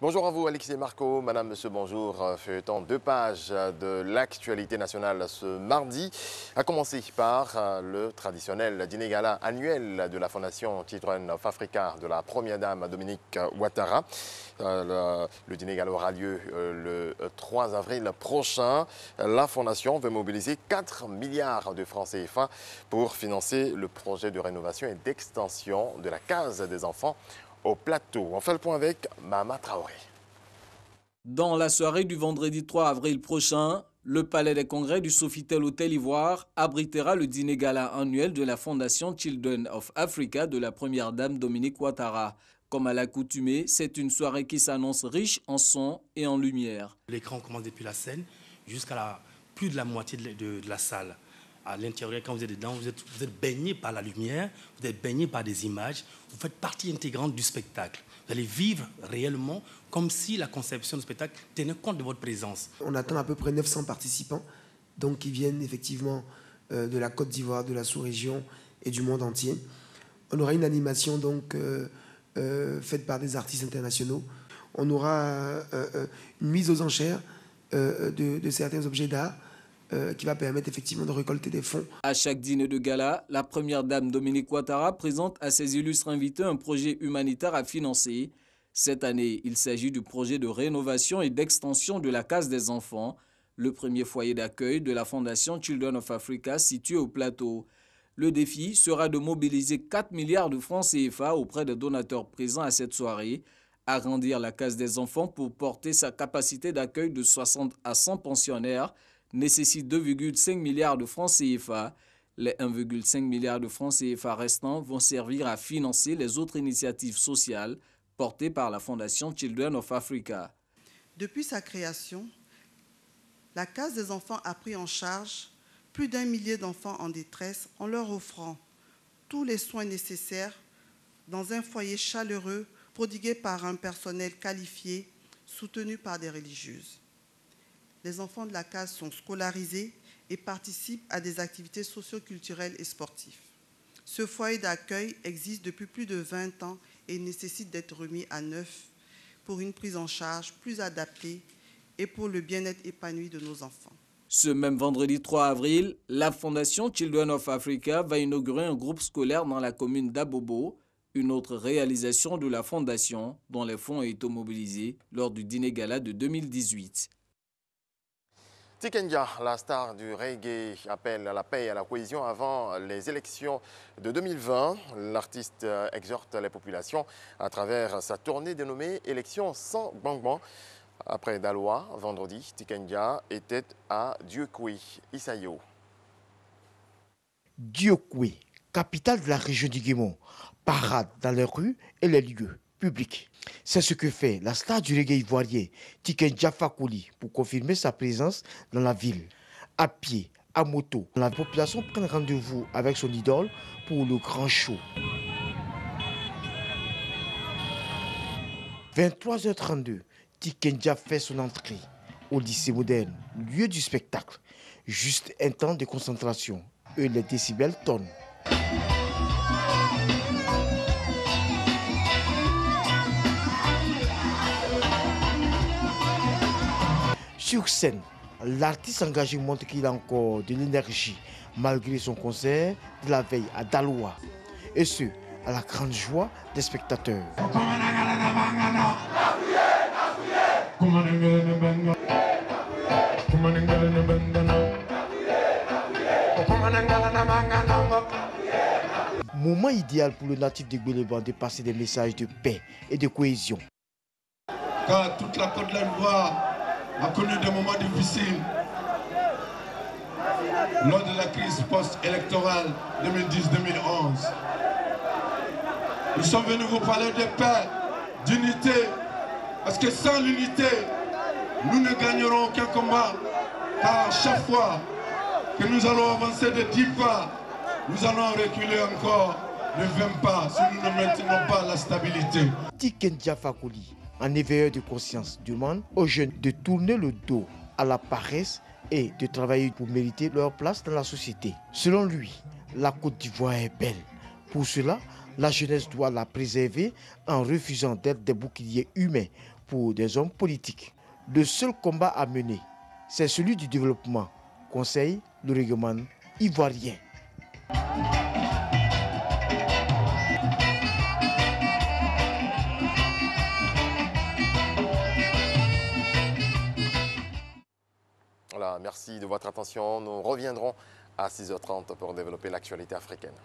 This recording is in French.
Bonjour à vous, Alexis et Marco. Madame, monsieur, bonjour. Feuilleton 2 pages de l'actualité nationale ce mardi. A commencer par le traditionnel dîner gala annuel de la Fondation Children of Africa de la première dame Dominique Ouattara. Le dîner gala aura lieu le 3 avril prochain. La Fondation veut mobiliser 4 milliards de francs CFA pour financer le projet de rénovation et d'extension de la case des enfants au plateau. On fait le point avec Mama Traoré. Dans la soirée du vendredi 3 avril prochain, le Palais des Congrès du Sofitel Hôtel Ivoire abritera le dîner gala annuel de la Fondation Children of Africa de la première dame Dominique Ouattara. Comme à l'accoutumée, c'est une soirée qui s'annonce riche en son et en lumière. L'écran commence depuis la scène jusqu'à plus de la moitié de la salle. À l'intérieur, quand vous êtes dedans, vous êtes baigné par la lumière, vous êtes baigné par des images, vous faites partie intégrante du spectacle. Vous allez vivre réellement comme si la conception du spectacle tenait compte de votre présence. On attend à peu près 900 participants, donc qui viennent effectivement de la Côte d'Ivoire, de la sous-région et du monde entier. On aura une animation donc faite par des artistes internationaux. On aura une mise aux enchères de certains objets d'art qui va permettre effectivement de récolter des fonds. À chaque dîner de gala, la première dame Dominique Ouattara présente à ses illustres invités un projet humanitaire à financer. Cette année, il s'agit du projet de rénovation et d'extension de la case des enfants, le premier foyer d'accueil de la Fondation Children of Africa situé au plateau. Le défi sera de mobiliser 4 milliards de francs CFA auprès des donateurs présents à cette soirée, agrandir la case des enfants pour porter sa capacité d'accueil de 60 à 100 pensionnaires, nécessite 2,5 milliards de francs CFA. Les 1,5 milliard de francs CFA restants vont servir à financer les autres initiatives sociales portées par la Fondation Children of Africa. Depuis sa création, la Case des enfants a pris en charge plus d'1 millier d'enfants en détresse en leur offrant tous les soins nécessaires dans un foyer chaleureux prodigué par un personnel qualifié, soutenu par des religieuses. Les enfants de la case sont scolarisés et participent à des activités socio-culturelles et sportives. Ce foyer d'accueil existe depuis plus de 20 ans et nécessite d'être remis à neuf pour une prise en charge plus adaptée et pour le bien-être épanoui de nos enfants. Ce même vendredi 3 avril, la Fondation Children of Africa va inaugurer un groupe scolaire dans la commune d'Abobo, une autre réalisation de la Fondation dont les fonds ont été mobilisés lors du dîner gala de 2018. Tikenja, la star du reggae, appelle à la paix et à la cohésion avant les élections de 2020. L'artiste exhorte les populations à travers sa tournée dénommée « Élections sans bang-bang ». Après Daloa, vendredi, Tikenja était à Dieukwé, Isayo. Dieukwé, capitale de la région du Guémon, parade dans les rues et les lieux publics. C'est ce que fait la star du reggae ivoirien, Tikenja Fakoly, pour confirmer sa présence dans la ville. À pied, à moto, la population prend rendez-vous avec son idole pour le grand show. 23h32, Tikenja fait son entrée au lycée moderne, lieu du spectacle. Juste un temps de concentration et les décibels tonnent. Sur scène, l'artiste engagé montre qu'il a encore de l'énergie malgré son concert de la veille à Daloa. Et ce, à la grande joie des spectateurs. Moment idéal pour le natif de Gbeleban de passer des messages de paix et de cohésion. Car toute la Côte d'Ivoire a connu des moments difficiles lors de la crise post-électorale 2010-2011. Nous sommes venus vous parler de paix, d'unité, parce que sans l'unité, nous ne gagnerons aucun combat. Car à chaque fois que nous allons avancer de 10 pas, nous allons reculer encore de 20 pas si nous ne maintenons pas la stabilité. Tikenja Fakoly, un éveilleur de conscience, demande aux jeunes de tourner le dos à la paresse et de travailler pour mériter leur place dans la société. Selon lui, la Côte d'Ivoire est belle. Pour cela, la jeunesse doit la préserver en refusant d'être des boucliers humains pour des hommes politiques. Le seul combat à mener, c'est celui du développement, conseille le règlement ivoirien. Voilà, merci de votre attention. Nous reviendrons à 6h30 pour développer l'actualité africaine.